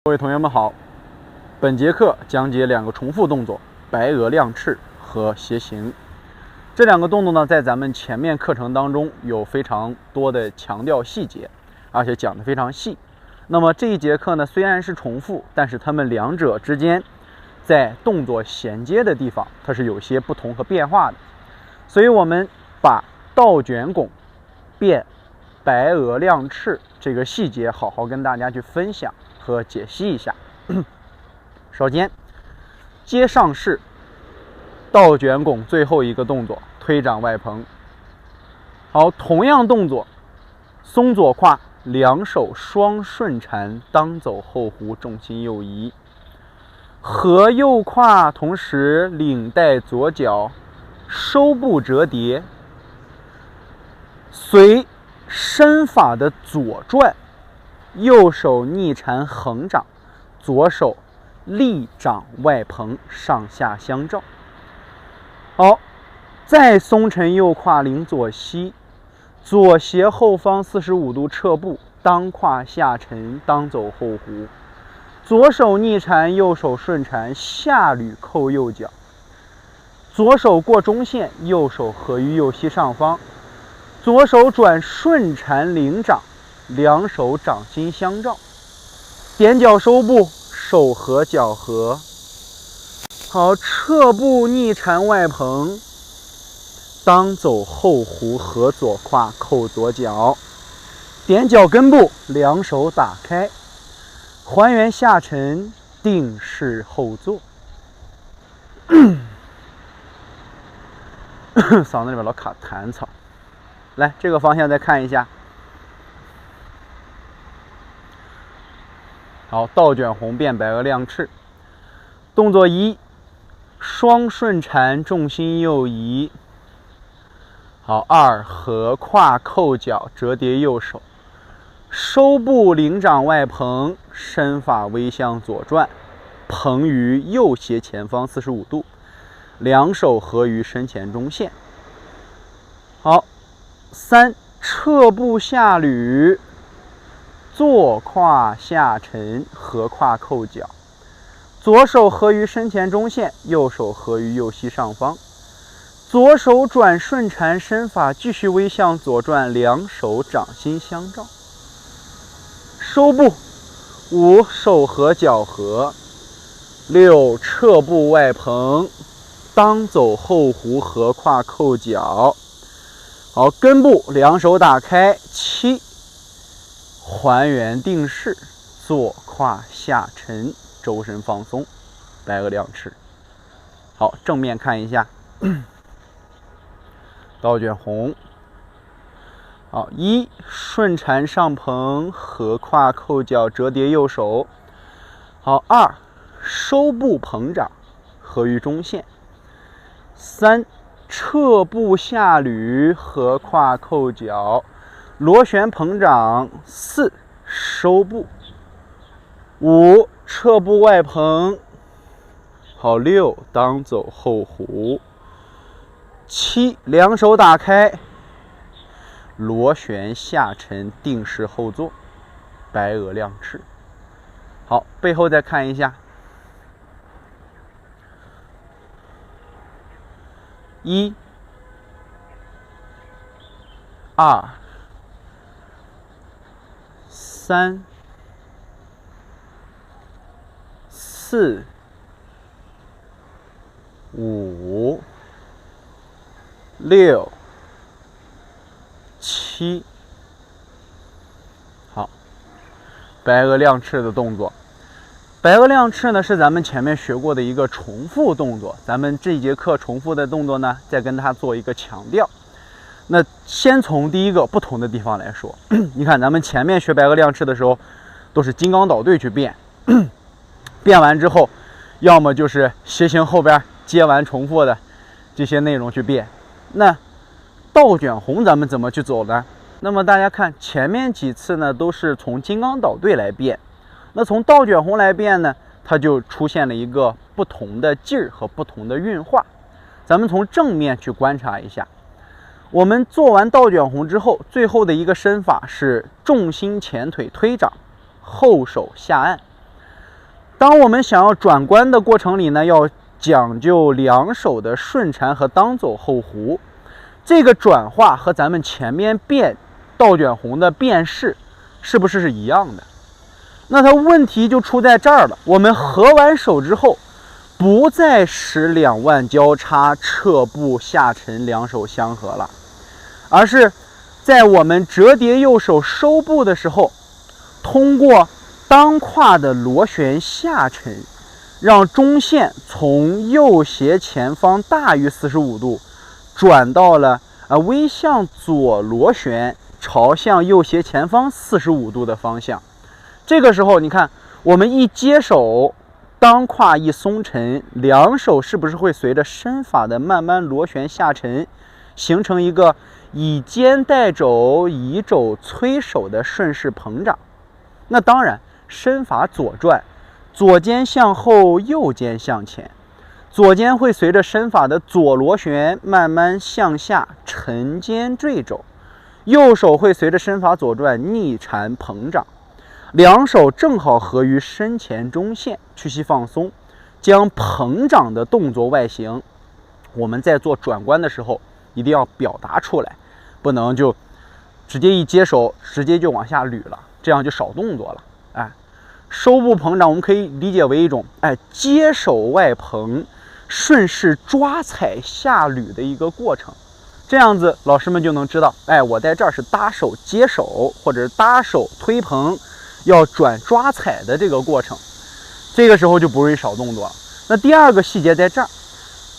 各位同学们好，本节课讲解两个重复动作：白鹅亮翅和斜行。这两个动作呢，在咱们前面课程当中有非常多的强调细节，而且讲得非常细。那么这一节课呢，虽然是重复，但是它们两者之间在动作衔接的地方，它是有些不同和变化的。所以我们把倒卷拱变白鹅亮翅这个细节好好跟大家去分享和解析一下。首先，接上式倒卷拱最后一个动作推掌外蓬。好，同样动作，松左胯，两手双顺缠，当走后弧，重心右移，合右胯，同时领带左脚，收步折叠，随身法的左转，右手逆缠横掌，左手立掌外蓬，上下相照。好，再松沉右胯，领左膝，左斜后方45度撤步，当胯下沉，当走后弧，左手逆缠，右手顺缠，下捋扣右脚，左手过中线，右手合于右膝上方，左手转顺缠领掌，两手掌心相照，点脚收步，手合脚合。好，撤步逆缠外蓬，当走后弧，合左胯，扣左脚，点脚跟步，两手打开，还原下沉，定式后坐。嗓子里边老卡痰草。来，这个方向再看一下。好，倒卷红变白鹅亮翅。动作一，双顺缠，重心右移。好，二，合胯扣脚，折叠右手，收步领掌外蓬，身法微向左转，蓬于右斜前方45度，两手合于身前中线。好，三，撤步下捋，坐胯下沉，合胯扣脚，左手合于身前中线，右手合于右膝上方，左手转顺缠，身法继续微向左转，两手掌心相照。收步。五，手合脚合。六，撤步外蓬，当走后弧，合胯扣脚。好，跟步，两手打开。七，还原定式，坐胯下沉，周身放松，白鹅亮翅。好，正面看一下。倒卷红。好，一，顺缠上蓬，合胯扣脚，折叠右手。好，二，收步蓬掌，合于中线。三，撤步下捋，合胯扣脚，螺旋蓬掌。四，收步。五，撤步外蓬。好，六，当走后弧。七，两手打开，螺旋下沉，定式后坐，白鹅亮翅。好，背后再看一下。一、二、三、四、五、六、七。好，白鹅亮翅的动作。白鹅亮翅呢，是咱们前面学过的一个重复动作，咱们这一节课重复的动作呢，再跟它做一个强调。那先从第一个不同的地方来说，你看咱们前面学白鹅亮翅的时候，都是金刚捣对去变，变完之后，要么就是斜行后边接完重复的这些内容去变。那倒卷红咱们怎么去走呢？那么大家看前面几次呢，都是从金刚捣对来变。那从倒卷红来变呢，它就出现了一个不同的劲儿和不同的运化。咱们从正面去观察一下，我们做完倒卷红之后，最后的一个身法是重心前腿推掌，后手下按。当我们想要转关的过程里呢，要讲究两手的顺缠和当走后弧。这个转化和咱们前面变倒卷红的变式是不是一样的？那它问题就出在这儿了。我们合完手之后，不再使两腕交叉撤步下沉两手相合了，而是在我们折叠右手收步的时候，通过当胯的螺旋下沉，让中线从右斜前方大于45度转到了微向左螺旋朝向右斜前方45度的方向。这个时候你看，我们一接手，当胯一松沉，两手是不是会随着身法的慢慢螺旋下沉，形成一个以肩带肘以肘催手的顺势膨胀？那当然，身法左转，左肩向后，右肩向前，左肩会随着身法的左螺旋慢慢向下沉肩坠肘，右手会随着身法左转逆缠膨胀。两手正好合于身前中线，屈膝放松，将膨胀的动作外形，我们在做转关的时候一定要表达出来，不能就直接一接手直接就往下捋了，这样就少动作了。收步膨胀我们可以理解为一种接手外膨，顺势抓踩下捋的一个过程。这样子老师们就能知道，我在这儿是搭手接手或者是搭手推膨，要转抓踩的这个过程，这个时候就不容易少动作了。那第二个细节在这儿，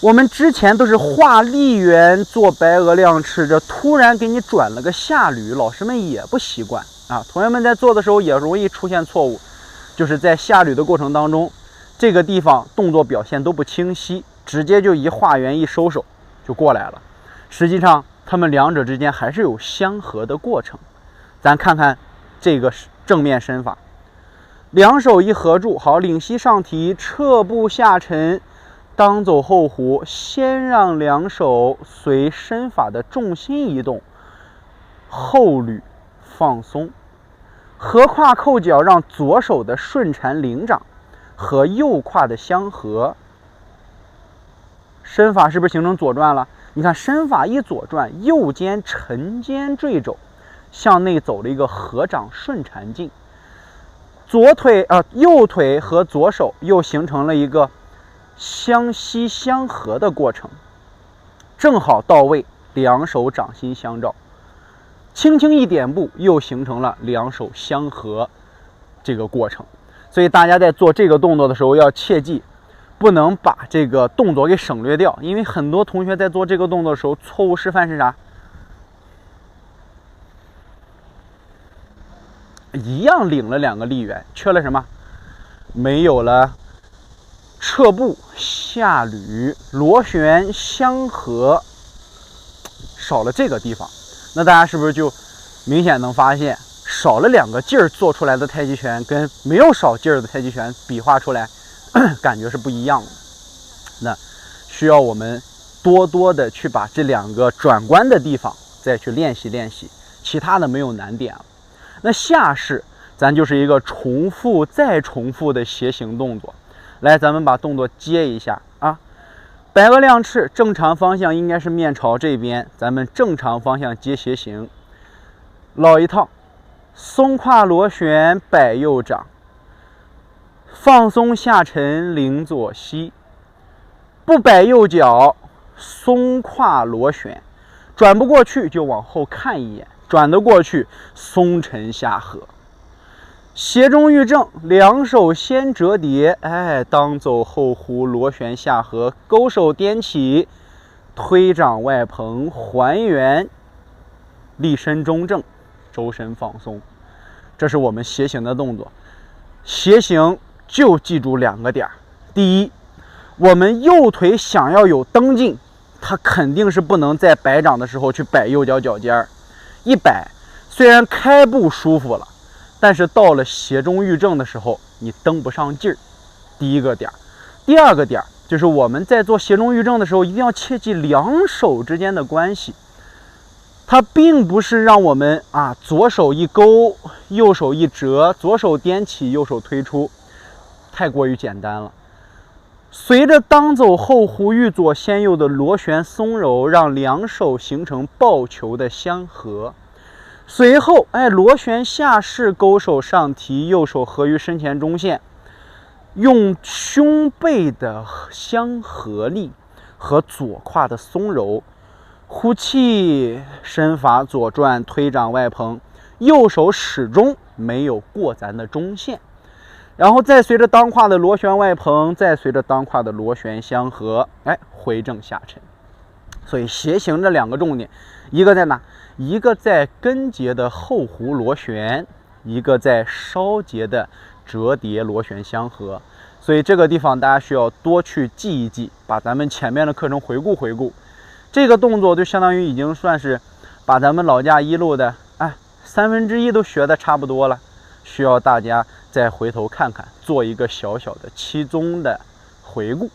我们之前都是画立圆做白鹅亮翅，这突然给你转了个下捋，老师们也不习惯同学们在做的时候也容易出现错误，就是在下捋的过程当中，这个地方动作表现都不清晰，直接就一画圆一收手就过来了。实际上他们两者之间还是有相合的过程。咱看看这个正面身法，两手一合住，好，领膝上提，撤步下沉，当走后弧，先让两手随身法的重心移动，后捋放松，合胯扣脚，让左手的顺缠领掌和右胯的相合。身法是不是形成左转了？你看身法一左转，右肩沉肩坠肘，向内走了一个合掌顺缠劲，右腿和左手又形成了一个相吸相合的过程，正好到位，两手掌心相照，轻轻一点步，又形成了两手相合这个过程。所以大家在做这个动作的时候要切记，不能把这个动作给省略掉，因为很多同学在做这个动作的时候，错误示范是啥？一样领了两个立圆，缺了什么？没有了撤步下捋螺旋相合，少了这个地方。那大家是不是就明显能发现，少了两个劲儿做出来的太极拳跟没有少劲儿的太极拳比划出来感觉是不一样的？那需要我们多多的去把这两个转关的地方再去练习练习，其他的没有难点了。那下式咱就是一个重复再重复的斜行动作。来，咱们把动作接一下白鹅亮翅，正常方向应该是面朝这边，咱们正常方向接斜行，老一套，松胯螺旋摆右掌，放松下沉领左膝，不摆右脚，松胯螺旋，转不过去就往后看一眼，转得过去松沉下合，斜中寓正，两手先折叠，当走后弧螺旋下合，勾手掂起，推掌外蓬，还原，立身中正，周身放松。这是我们斜行的动作。斜行就记住两个点。第一，我们右腿想要有蹬劲，它肯定是不能在摆掌的时候去摆右脚脚尖儿，一摆虽然开步舒服了，但是到了斜中寓正的时候，你蹬不上劲儿。第一个点。第二个点就是我们在做斜中寓正的时候，一定要切记两手之间的关系。它并不是让我们左手一勾，右手一折，左手掂起，右手推出。太过于简单了。随着当走后弧御左先右的螺旋松柔，让两手形成抱球的相合。随后，螺旋下势，勾手上提，右手合于身前中线，用胸背的相合力和左胯的松柔，呼气，身法左转，推掌外蓬，右手始终没有过咱的中线。然后再随着当胯的螺旋外蓬，再随着当胯的螺旋相合，回正下沉。所以斜形这两个重点，一个在哪？一个在根节的后弧螺旋，一个在梢节的折叠螺旋相合。所以这个地方大家需要多去记一记，把咱们前面的课程回顾回顾。这个动作就相当于已经算是把咱们老架一路的1/3都学的差不多了，需要大家再回头看看，做一个小小的期中的回顾。